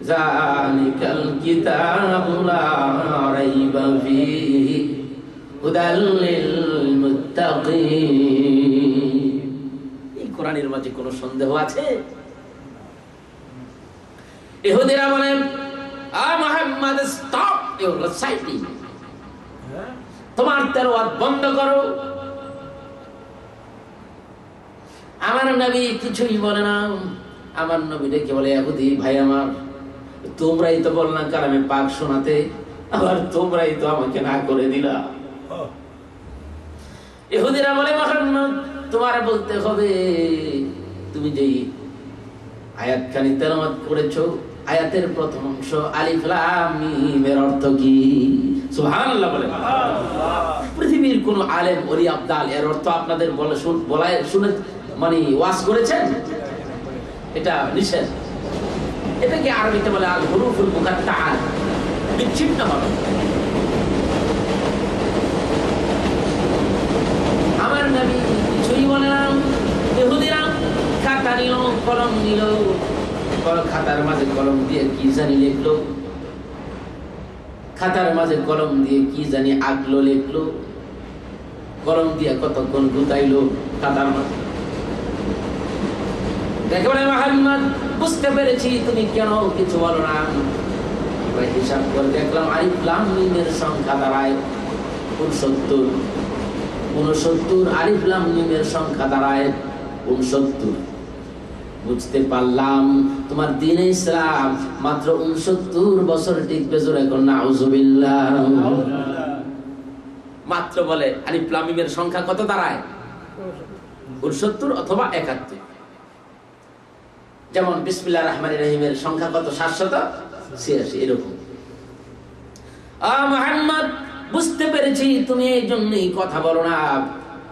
যালিকাল কিতাবু লা রাইবা ফীহি হুদাল লিল মুত্তাকিন। এই কোরআনের মাঝে কোনো সন্দেহ আছে? ইহুদিরা বলে, মুহাম্মদ স্টপ ইউর রিসাইটিং, তোমার তেলাওয়াত বন্ধ করো। আমার নবী কিছুই বলে না। আমার নবী ডেকে বলে, ইহুদি ভাই আমার, তোমরাই তো বল না কালামে পাক শোনাতে, আবার তোমরাই তো আমাকে না করে দিলা। ইহুদিরা বলে, মুহাম্মদ তোমার বলতে হবে, তুমি যেই আয়াতখানি তেলাওয়াত করেছো, আয়াতের প্রথম অংশ আলিফ লাম মিম এর অর্থ কি? সুবহানাল্লাহ বলে। পৃথিবীর কোন আলেম ওলি আব্দাল এর অর্থ আপনাদের বলা শুনে মানে ওয়াজ করেছেন? এটা নিষেধ। এটাকে আরবিতে বলে আল হুরুফুল মুকাত্তাআ, বিচ্ছিন্ন হবে। আমার নবী কিছুই বলে না। ইহুদিরা খাতা নিল, কলম নিল, খাতার মাঝে কলম দিয়ে কি জানি লিখলো, খাতার মাঝে কলম দিয়ে কি জানি আঁকলো লিখলো, কলম দিয়ে কতক্ষণ গুতাইলো খাতার মাঝে। দেখে বলে, মুহাম্মদ বুঝতে পেরেছি তুমি কেন কিছু বলো না। আমরা হিসাব করে দেখলাম আলিফ লাম মিমের সংখ্যা দাঁড়ায় 69। 69 আলিফ লাম মিমের সংখ্যা দাঁড়ায় 69। বুঝতে পারলাম তোমার দ্বীন ইসলাম মাত্র 69 বছর টিকবে। জোরে কোন নাউজুবিল্লাহ। মাত্র বলে আলিফ লাম মিমের সংখ্যা কত দাঁড়ায়? 69 অথবা 71। যেমন বিসমিল্লাহির রহমানির রহিমের সংখ্যা কত? 786 এরকম। মুহাম্মদ বুঝতে পেরেছি তুমি এই জন্যই কথা বলো না,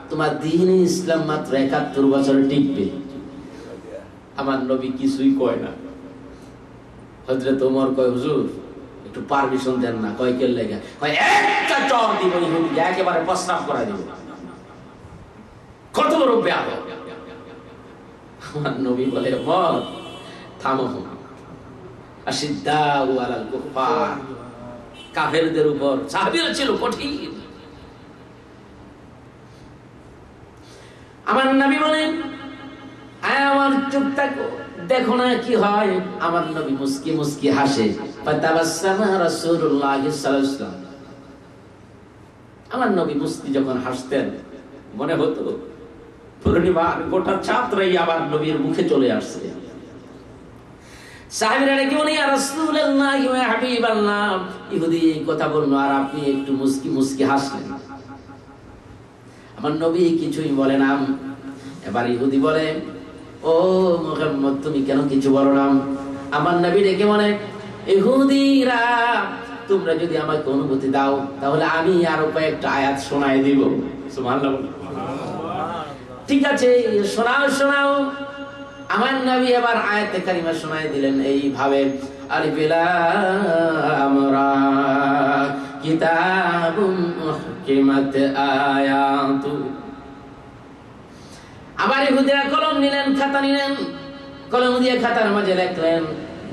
তোমার দ্বীন ইসলাম মাত্র 71 বছর টিকবে। আমার নবী কিছুই কয় না। হযরত ওমর কয়, হুজুর একটু পারমিশন দেন না। কয় কে লাগা? কয় একটা চর দিব ইহুদিকে, একেবারে প্রস্তাব করা দিব। কত বড় বেয়াদব। আমার নবী বলে, ওমর থামো, আশিদ্দাউ আলাল কুফার, কাফেরদের উপর সাহাবীরা ছিল কঠিন। আমার নবী বলেন, আমার চুপ থাকো, দেখো না কি হয়। আমার নবী মুস্কি মুস্কি হাসে। ফাতাবাসসামা রাসূলুল্লাহ সাল্লাল্লাহু আলাইহি ওয়াসাল্লাম। আমার নবী মুস্কি যখন হাসতেন, মনে হতো পূর্ণিমার গোটা চাঁদরাই আবার নবীর মুখে চলে আসছে। সাহাবীরা কি বলে, ইয়া রাসূলুল্লাহ ইয়া হাবিবাল্লাহ, ইহুদি এই কথা বললো আর আপনি একটু মুস্কি মুস্কি হাসলেন। আমার নবী কিছুই বলে না। এবার ইহুদি বলে, ও মুহাম্মদ তুমি কেন কিছু বলো না? আমার নবী ডেকে বলে, ইহুদিরা তোমরা যদি আমাকে অনুমতি দাও তাহলে আমি আরো কয়েকটা আয়াত শোনায় দিব। সুবহানাল্লাহ। ঠিক আছে, শোনাও শোনাও। আমার নবী এবার আয়াতে কারিমা শোনায় দিলেন এইভাবে, আলিফ লাম রা কিতাবুম উহকিমাত আয়াতু। আবার ইহুদিরা কলম নিলেন, খাতা নিলেন, কলম দিয়ে খাতার মাঝে লিখলেন।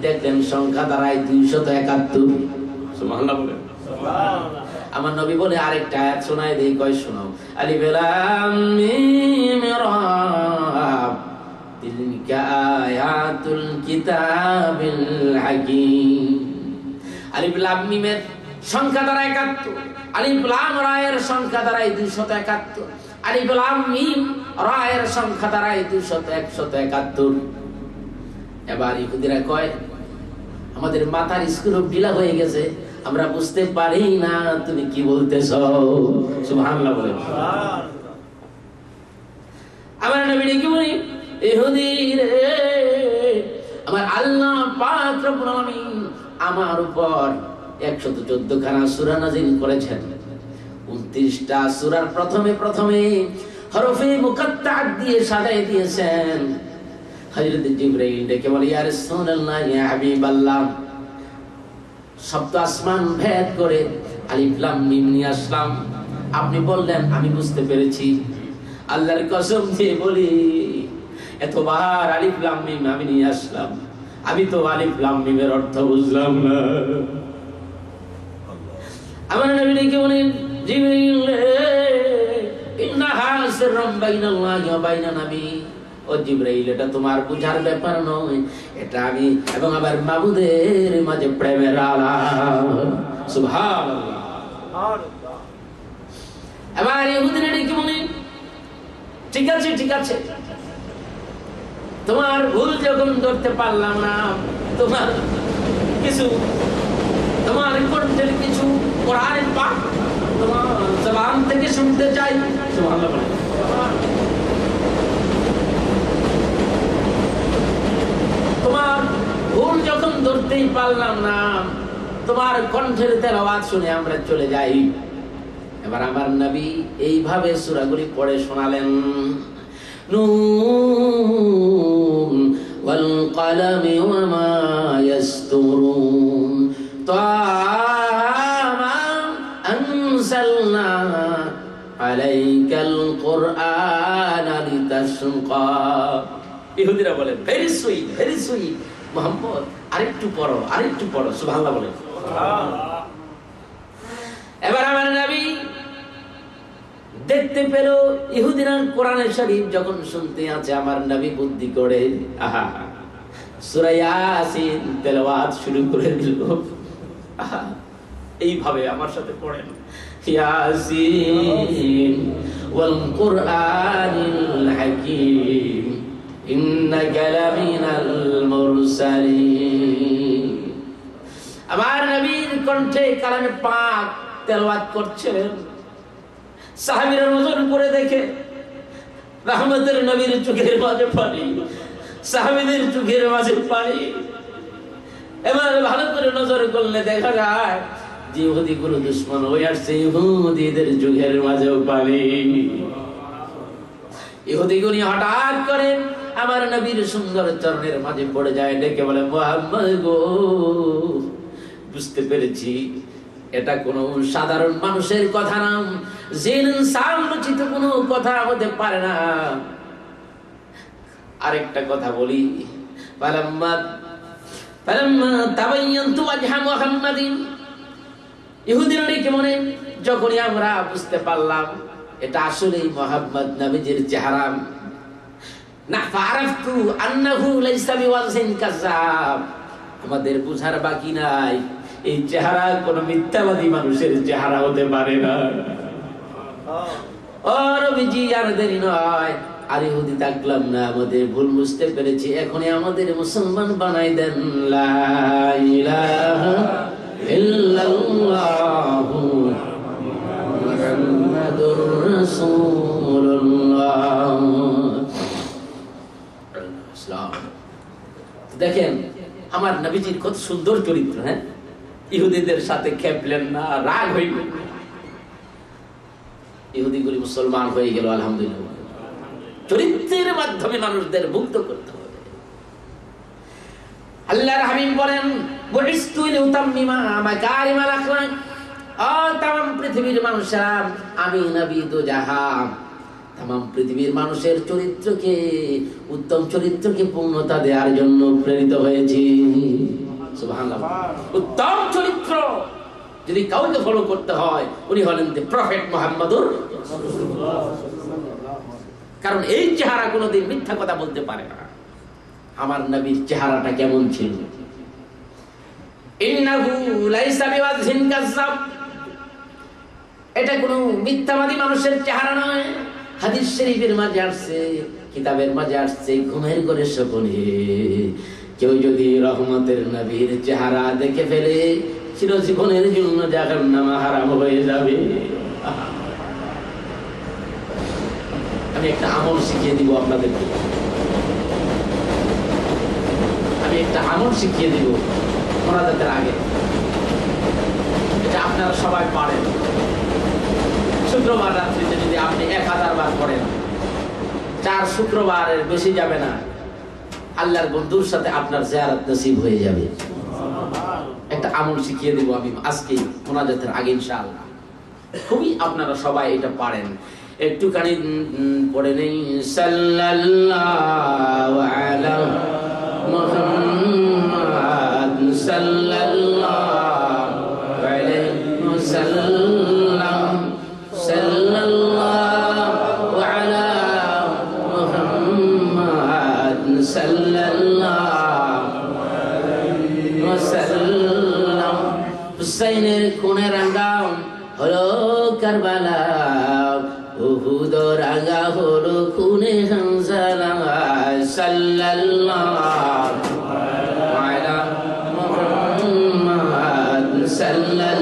দেখলেন সংখ্যা দাঁড়ায় 271। সুবহানাল্লাহ বলেন। আমার নবী বলে, আরেকটা আয়াত শোনায় দেই। কয় শোনাও। আলিফ লাম মিম রা তিলকা আয়াতুল কিতাবিল হাকীম। আলিফ লাম মিমের সংখ্যা দাঁড়ায় 71। আলিফ লাম রা এর সংখ্যা দাঁড়ায় 271। আলিফ লাম মিম রা এর সংখ্যা দাঁড়ায় 171। এবার ইহুদিরা কয়, আমাদের মাথার স্ক্রু ঢিলা হয়ে গেছে, আমরা বুঝতে পারি না তুমি কি বলতেছো। সুবহানাল্লাহ বলেন। আমার নবী কি বলি, ইহুদি রে, আমার আল্লাহ পাক রব্বুল আলামিন আমার উপর 114 খানা সূরা নাযিল করেছেন। 29টা সূরার প্রথমে হরফে মুকাত্তাআত দিয়ে সাজায় দিয়েছেন। হযরত জিবরাইল ডেকে বলে, ইয়া রাসূলুল্লাহ ইয়া হাবিবাল্লাহ, সপ্ত আসমান ভেদ করে আলিফ লাম মিম নিয়ে আসলাম। আপনি বললেন, আমি বুঝতে পেরেছি। আল্লাহর কসম দিয়ে বলি, এতবার আলিফ লাম মিম আমি নিয়ে আসলাম, আমি তো আলিফ লাম মিমের অর্থ বুঝলাম না। আমার নবী ডেকে বলেন, জিবরিল ইন্নাহা সিররুম বাইনাল্লাহি ওয়া বাইনা নবী। ও জিবরাইল, এটা তোমার বুঝার ব্যাপার নয়, এটা আমি এবং আমার মাবুদের মাঝে প্রেমের আলাপ। সুবহানাল্লাহ। এবার ইহুদিরা ডেকে বলে, ঠিক আছে ঠিক আছে, তোমার ভুল যখন ধরতে পারলাম না, তোমার কিছু, তোমার কণ্ঠের কিছু কোরআনের পাঠ তোমার জবান থেকে শুনতে চাই। সুবহানাল্লাহ। তোমার ভুল যখন ধরতেই পারলাম না, তোমার কণ্ঠের তেলাওয়াত শুনে আমরা চলে যাই। এবার আমার নবী এইভাবে সূরাগুলি পড়ে শোনালেন, নুন ওয়াল কলমি ওয়া মা ইয়াসতুরুন তামা আনসালনা আলাইকাল কুরআনা লিতাশকা। ইহুদিরা বলেন, ভেরি সুইট মুহাম্মদ, আরেকটু পড়ো আরেকটু পড়ো। সুবহানাল্লাহ বলেন। এবার আমার নবী দেখতে পেল ইহুদিরা কোরআনের শরীফ যখন শুনতে আছে, আমার নবী বুদ্ধি করে সূরা ইয়াসিন তেলাওয়াত শুরু করে দিল। এইভাবে আমার সাথে পড়েন, ইয়াসিন ওয়াল কুরআনিল হাকীম ইন্নাকা লামিনাল মুরসালিন। আমার নবীর কণ্ঠে কালামে পাক তেলাওয়াত করছেন। সাহাবীরা নজর করে দেখে রাহমাতের নবীর চোখের মাঝে পানি, সাহাবীদের চোখের মাঝে পানি। এবার ভালো করে নজর করলে দেখা যায় যে ইহুদি গুলো দুশমন হয়ে আসছে, ইহুদিদের চোখের মাঝেও পানি। ইহুদিগুলি হঠাৎ করে আমার নবীর সুন্দর চরণের মাঝে পড়ে যায়, ডেকে বলে, মুহাম্মদ গো, বুঝতে পেরেছি এটা কোনো সাধারণ মানুষের কথা না, জিন ইনসান রচিত কোনো কথা হতে পারে না। আরেকটা কথা বলি, ফালাম্মা তাবায়্যানতু ওয়াজহা মুহাম্মাদিন, ইহুদিরা ডেকে বলে, যখনই আমরা বুঝতে পারলাম এটা আসলেই মুহাম্মদ নবীজির চেহারা, না ফারাফতু আন্নাহু লাইসা বিওয়াজহিন কাযাব, আমাদের বুঝার বাকি নাই এই চেহারা কোন মিথ্যাবাদী মানুষের চেহারা হতে পারে না। ও নবীজি, আর দেরি নয়, আর ইহুদি থাকলাম না, আমাদের ভুল বুঝতে পেরেছি, এখনই আমাদের মুসলমান বানাই দেন। লা ইলাহা ইল্লাল্লাহু মুহাম্মাদুর রাসূলুল্লাহ। দেখেন আমার নবীজির কত সুন্দর চরিত্র। হ্যাঁ, ইহুদিদের সাথে খেপলেন না, রাগ হইলেন না, ইহুদিগুলি মুসলমান হয়ে গেল। আলহামদুলিল্লাহ। চরিত্রের মাধ্যমে মানুষদের মুক্ত করতে হবে। আল্লাহর হাবিব বলেন, বুইস্তু লিউতাম্মিমা মাকারিমাল আখলাক। ও তাম পৃথিবীর মানুষেরা, আমি নবী দু জাহান তাম পৃথিবীর মানুষের চরিত্রকে, উত্তম চরিত্রকে পূর্ণতা দেওয়ার জন্য প্রেরিত হয়েছি। সুবহানাল্লাহ। উত্তম চরিত্র যদি কাউকে ফলো করতে হয়, উনি হলেন দ্য প্রফেট মুহাম্মদুর রাসূলুল্লাহ। কারণ এই চেহারা কোনোদিন মিথ্যা কথা বলতে পারে না। আমার নবীর চেহারাটা কেমন ছিল? ইন্নাহু লাইসা বিওয়াজহিন কাযাব, এটা কোনো মিথ্যাবাদী মানুষের চেহারা নয়। হাদিস শরীফের মাঝে আসছে, কিতাবের মাঝে আসছে, ঘুমের ঘরে স্বপ্নে কেউ যদি রহমতের নবীর চেহারা দেখে ফেলে, চিরজীবনের জন্য জাহান্নাম হারাম হয়ে যাবে। আমি একটা আমল শিখিয়ে দিব আপনাদেরকে, আমি একটা আমল শিখিয়ে দিব মোনাজাতের আগে। এটা আপনারা সবাই পারেন। শুক্রবার রাত্রিতে যদি আপনি 1000 বার পড়েন, 4 শুক্রবারের বেশি যাবে না, আল্লাহর বন্ধুর সাথে আপনার জিয়ারত নসিব হয়ে যাবে। একটা আমল শিখিয়ে দিব আমি আজকে মোনাজাতের আগে ইনশাআল্লাহ। খুবই আপনারা সবাই এটা পারেন। একটুখানি পড়ে নেই, সাল্লাল্লাহু আলা মুহাম্মদ সাল্লাল্লাহু আলাইহি ওয়াসাল্লাম সাল্লাল্লাহু আলা মুহাম্মদ সাল্লাল্লাহু আলাইহি ওয়াসাল্লাম। হুসাইনের খুনে রাঙা হলো কারবালা, উহুদ রাঙা হলো খুনে হামজা। সাল্লাল্লাহু আলা মুহাম্মদ সাল্লাল্লাহু